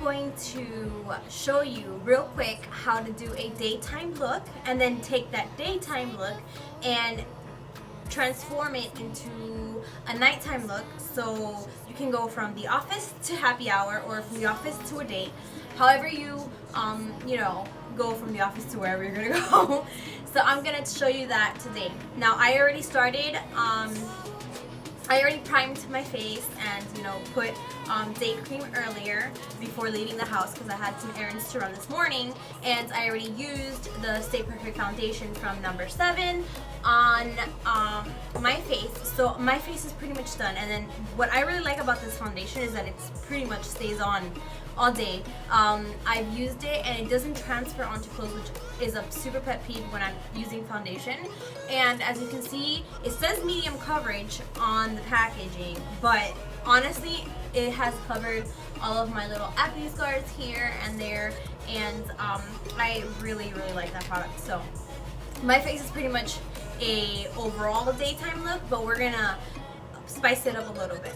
going to show you real quick how to do a daytime look and then take that daytime look and transform it into a nighttime look, so you can go from the office to happy hour or from the office to a date, however you go from the office to wherever you're gonna go. So I'm gonna show you that today. Now I already started, I already primed my face and put day cream earlier before leaving the house because I had some errands to run this morning, and I already used the Stay Perfect foundation from number 7 on my face. So my face is pretty much done, and then what I really like about this foundation is that it pretty much stays on all day. I've used it and it doesn't transfer onto clothes, which is a super pet peeve when I'm using foundation. And as you can see, it says medium coverage on the packaging, but honestly it has covered all of my little acne scars here and there, and I really like that product. So my face is pretty much a overall daytime look, but we're gonna spice it up a little bit.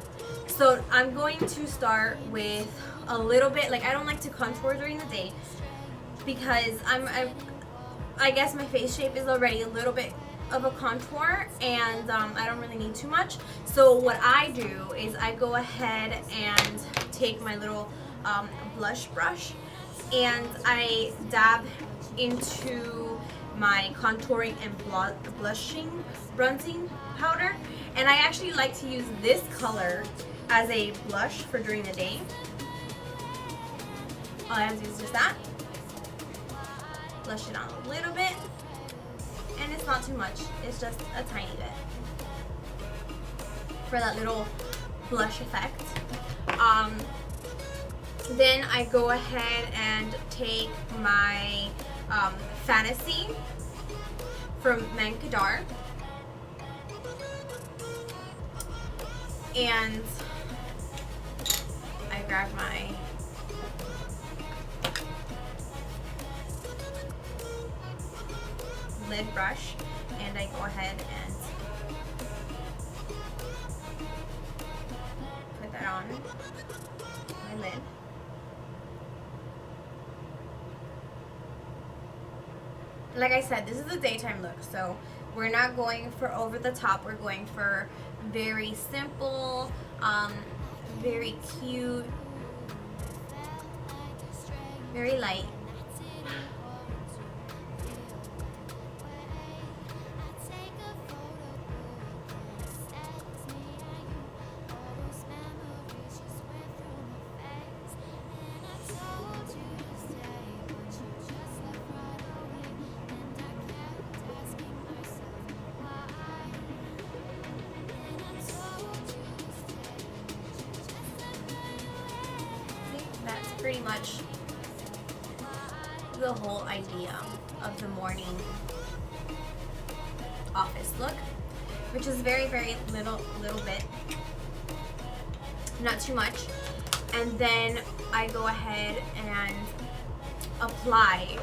So I'm going to start with a little bit, like I don't like to contour during the day because I guess my face shape is already a little bit of a contour, and I don't really need too much. So what I do is I go ahead and take my little blush brush and I dab into my contouring and bronzing powder, and I actually like to use this color as a blush for during the day. All I have to do is just that, blush it on a little bit, and it's not too much, it's just a tiny bit for that little blush effect. Then I go ahead and take my Fantasy from Mankadar, and I grab my lid brush and I go ahead and put that on my lid. Like I said, this is a daytime look, so we're not going for over the top. We're going for very simple, very cute, very light. Pretty much the whole idea of the morning office look, which is very little bit, not too much. And then I go ahead and apply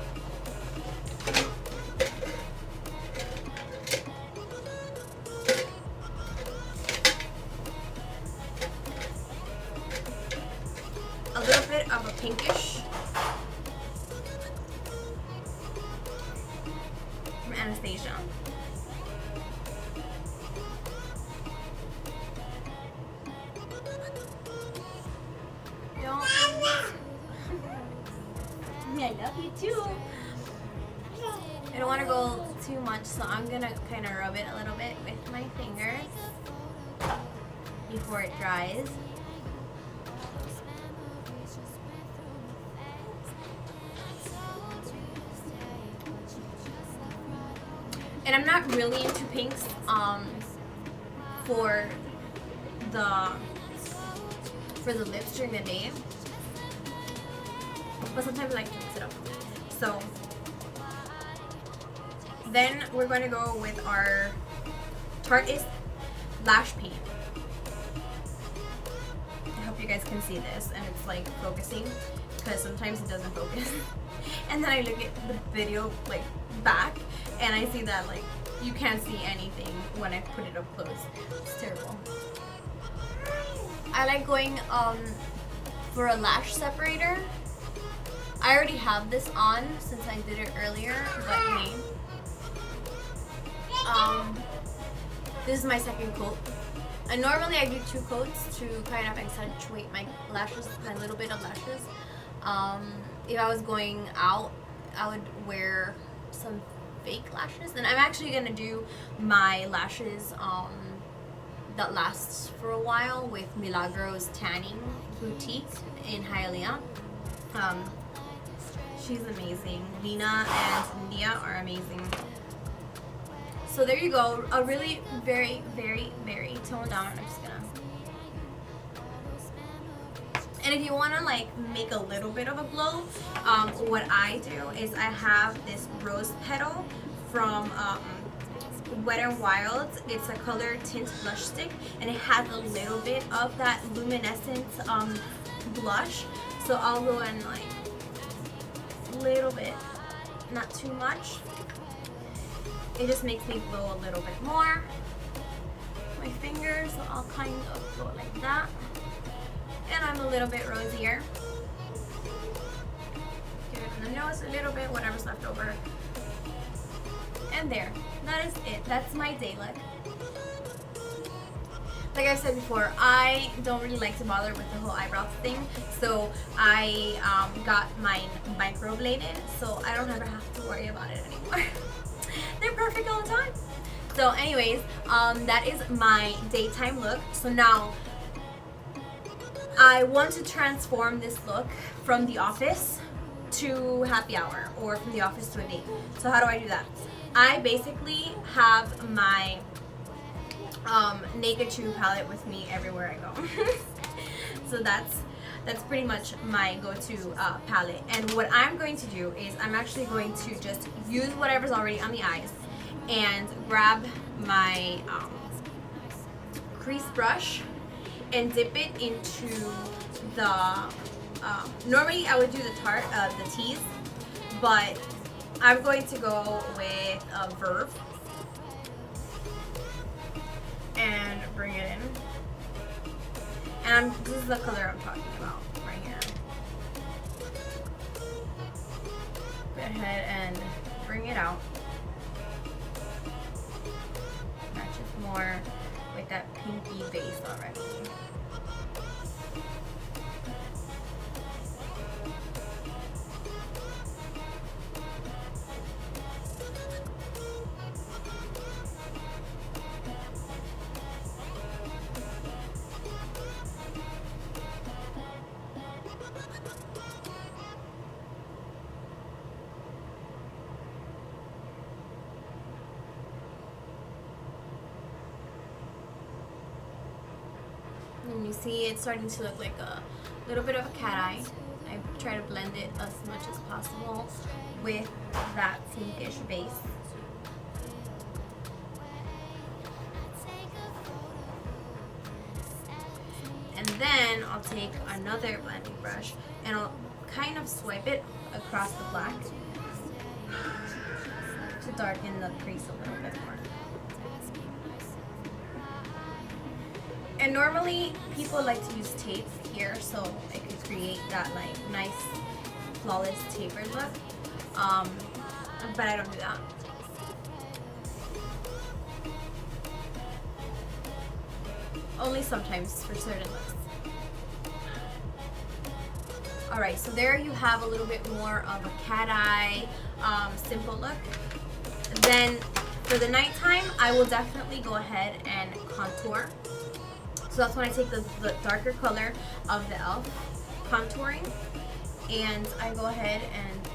a little bit of a pinkish from Anastasia. I love you too. I don't want to go too much, so I'm gonna kind of rub it a little bit with my fingers before it dries. And I'm not really into pinks for the lips during the day, but sometimes I like to mix it up. So then we're going to go with our Tarte lash paint. I hope you guys can see this and it's like focusing, because sometimes it doesn't focus. And then I look at the video like back and I see that like you can't see anything when I put it up close. It's terrible. I like going For a lash separator, I already have this on since I did it earlier, but hey. This is my second coat. And normally I do 2 coats to kind of accentuate my lashes, my little bit of lashes. If I was going out, I would wear some fake lashes. And I'm actually going to do my lashes that lasts for a while with Milagros Tanning Boutique in Hialeah. She's amazing. Lena and India are amazing. So there you go. A really very, very, very toned down. I'm just gonna. And if you want to like make a little bit of a glow, what I do is I have this rose petal from Wet n Wild. It's a color tint blush stick, and it has a little bit of that luminescent blush. So I'll go in like a little bit, not too much. It just makes me glow a little bit more. My fingers, so I'll kind of go like that. And I'm a little bit rosier. Give it in the nose a little bit, whatever's left over. And there, that is it. That's my day look. Like I said before, I don't really like to bother with the whole eyebrows thing, so I got mine microbladed, so I don't ever have to worry about it anymore. They're perfect all the time. So anyways, that is my daytime look. So now I want to transform this look from the office to happy hour, or from the office to a date. So how do I do that? I basically have my Naked Chew palette with me everywhere I go. So that's pretty much my go-to palette. And what I'm going to do is I'm actually going to just use whatever's already on the eyes and grab my crease brush and dip it into the normally I would do the tease, but I'm going to go with a Verve and bring it in. And this is the color I'm talking about right here. Go ahead and bring it out. Matches more with that pinky base already. And you see it's starting to look like a little bit of a cat eye. I try to blend it as much as possible with that pinkish base. And then I'll take another blending brush and I'll kind of swipe it across the black to darken the crease a little bit more. And normally people like to use tape here so it could create that like nice flawless tapered look, but I don't do that. Only sometimes for certain looks. Alright, so there you have a little bit more of a cat eye simple look. Then for the nighttime, I will definitely go ahead and contour. So that's when I take the darker color of the e.l.f. contouring and I go ahead and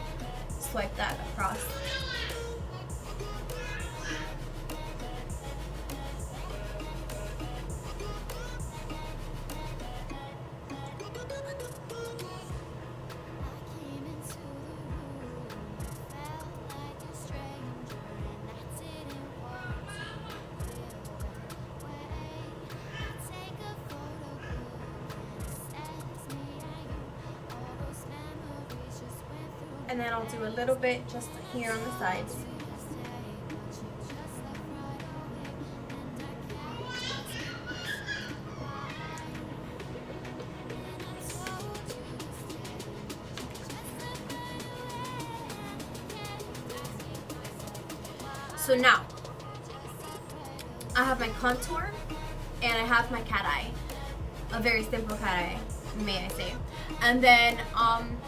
swipe that across. And then I'll do a little bit just here on the sides. So now, I have my contour and I have my cat eye. A very simple cat eye, may I say. And then, I'm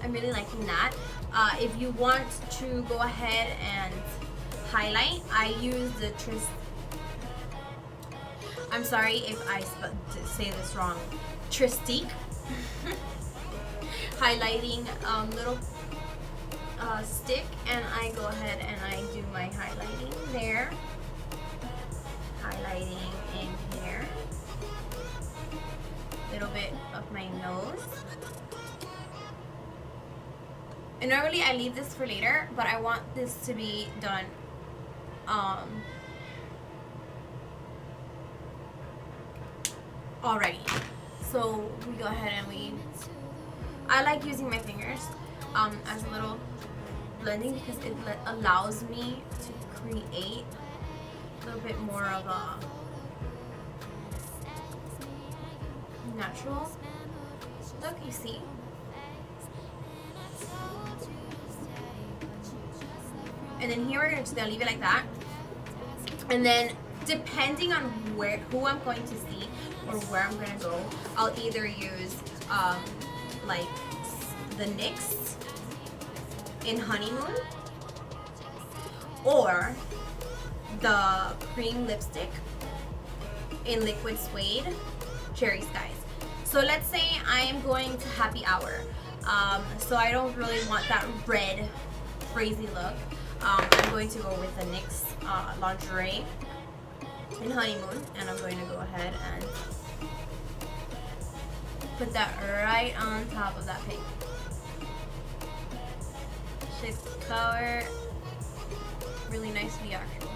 really liking that. If you want to go ahead and highlight, I use the I'm sorry if I say this wrong. Tristique highlighting little stick, and I go ahead and I do my highlighting there, highlighting in here, little bit of my nose. And normally I leave this for later, but I want this to be done already. So we go ahead and I like using my fingers as a little blending because it allows me to create a little bit more of a natural look, you see. And then here we're just gonna leave it like that. And then depending on who I'm going to see or where I'm gonna go, I'll either use like the NYX in Honeymoon or the cream lipstick in Liquid Suede Cherry Skies. So let's say I am going to happy hour, so I don't really want that red crazy look. I'm going to go with the NYX lingerie in Honeymoon, and I'm going to go ahead and put that right on top of that pink. Shades of color really nicely actually.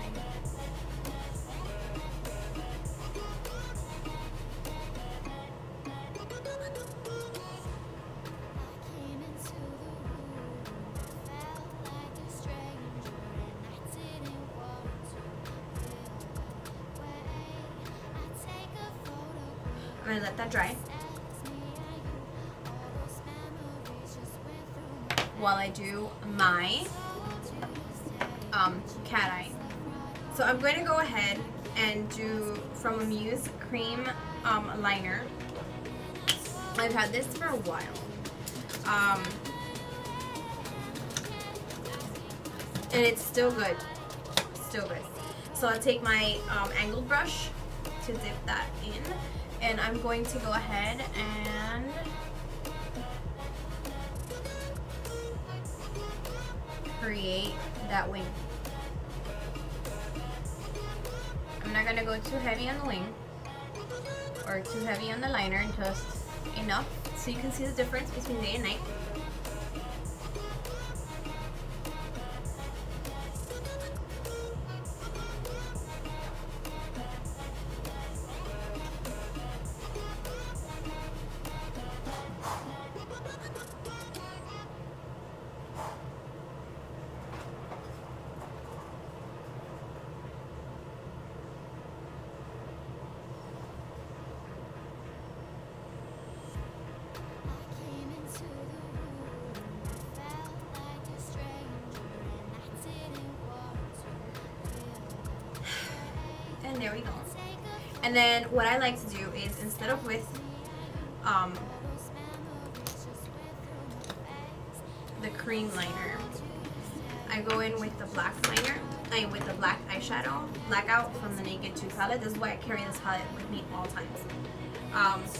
I'm gonna let that dry while I do my cat eye. So I'm going to go ahead and do from a Muse cream liner. I've had this for a while, and it's still good, still good. So I'll take my angled brush to dip that in, and I'm going to go ahead and create that wing. I'm not gonna go too heavy on the wing or too heavy on the liner, just enough so you can see the difference between day and night. And there we go. And then what I like to do is, instead of with the cream liner, I go in with the black liner, with the black eyeshadow, Blackout from the Naked 2 palette. This is why I carry this palette with me all times.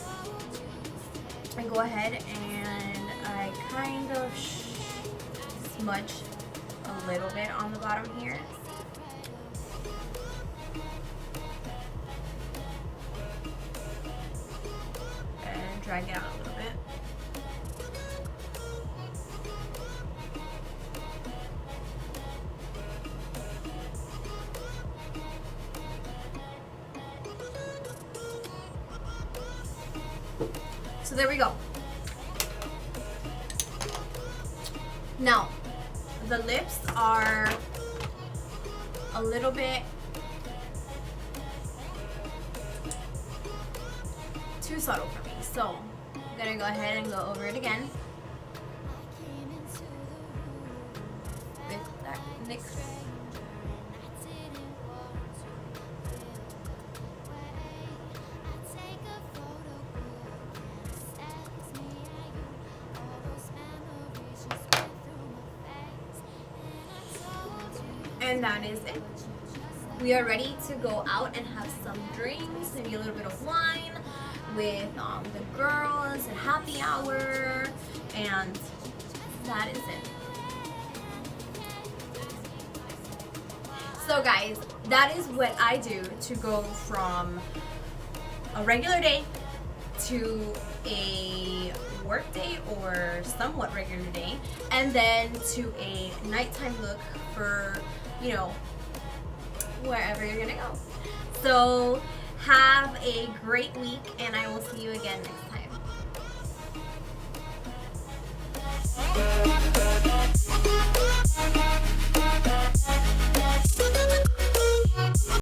I go ahead and I kind of smudge a little bit on the bottom here. And drag it out a little bit. So there we go. Now, the lips are a little bit too subtle for me, so I'm gonna go ahead and go over it again with that Next. And that is it. We are ready to go out and have some drinks, maybe a little bit of wine with the girls, a happy hour, and that is it. So guys, that is what I do to go from a regular day to a work day or somewhat regular day, and then to a nighttime look for, you know, wherever you're gonna go. So have a great week, and I will see you again next time.